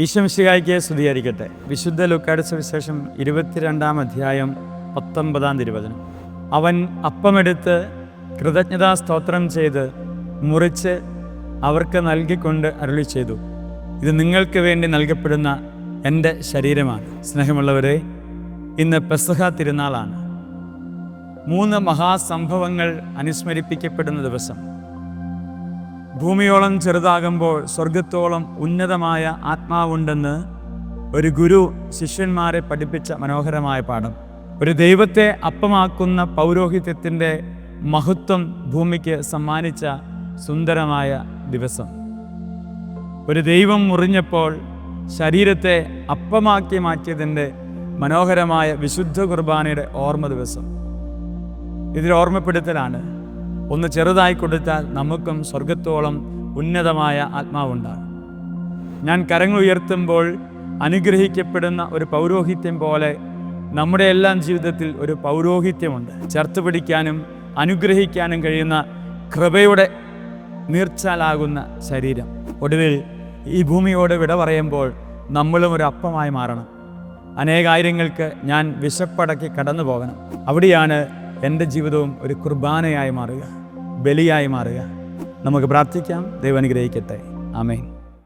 ഈശോമിശിഹായ്ക്ക് സ്തുതിയായിരിക്കട്ടെ. വിശുദ്ധ ലൂക്കായുടെ സുവിശേഷം 22-ാം അധ്യായം 19-ാം തിരുവചനം. അവൻ അപ്പമെടുത്ത് കൃതജ്ഞതാ സ്തോത്രം ചെയ്ത് മുറിച്ച് അവർക്ക് നൽകിക്കൊണ്ട് അരുളി ചെയ്തു, ഇത് നിങ്ങൾക്ക് വേണ്ടി നൽകപ്പെടുന്ന എൻ്റെ ശരീരമാണ്. സ്നേഹമുള്ളവരെ, ഇന്ന് പെസഹ തിരുനാളാണ്. 3 മഹാസംഭവങ്ങൾ അനുസ്മരിപ്പിക്കപ്പെടുന്ന ദിവസം. ഭൂമിയോളം ചെറുതാകുമ്പോൾ സ്വർഗത്തോളം ഉന്നതമായ ആത്മാവുണ്ടെന്ന് ഒരു ഗുരു ശിഷ്യന്മാരെ പഠിപ്പിച്ച മനോഹരമായ പാഠം. ഒരു ദൈവത്തെ അപ്പമാക്കുന്ന പൗരോഹിത്യത്തിൻ്റെ മഹത്വം ഭൂമിക്ക് സമ്മാനിച്ച സുന്ദരമായ ദിവസം. ഒരു ദൈവം മുറിഞ്ഞപ്പോൾ ശരീരത്തെ അപ്പമാക്കി മാറ്റിയതിൻ്റെ മനോഹരമായ വിശുദ്ധ കുർബാനയുടെ ഓർമ്മ ദിവസം. ഇതിൽ ഓർമ്മപ്പെടുത്തലാണ്, ഒന്ന് ചെറുതായി കൊടുത്താൽ നമുക്കും സ്വർഗത്തോളം ഉന്നതമായ ആത്മാവുണ്ടാകും. ഞാൻ കരങ്ങൾ ഉയർത്തുമ്പോൾ അനുഗ്രഹിക്കപ്പെടുന്ന ഒരു പൗരോഹിത്യം പോലെ നമ്മുടെ എല്ലാം ജീവിതത്തിൽ ഒരു പൗരോഹിത്യമുണ്ട്. ചേർത്ത് പിടിക്കാനും അനുഗ്രഹിക്കാനും കഴിയുന്ന കൃപയുടെ നീർച്ചാലാകുന്ന ശരീരം. ഒടുവിൽ ഈ ഭൂമിയോട് വിട പറയുമ്പോൾ നമ്മളും ഒരു അപ്പമായി മാറണം. അനേകായിരങ്ങൾക്ക് ഞാൻ വിശപ്പടക്കി കടന്നു പോകണം. അവിടെയാണ് എൻ്റെ ജീവിതവും ഒരു കുർബാനയായി മാറുക, ബലിയായി മാറുക. നമുക്ക് പ്രാർത്ഥിക്കാം. ദൈവം അനുഗ്രഹിക്കട്ടെ. ആമേൻ.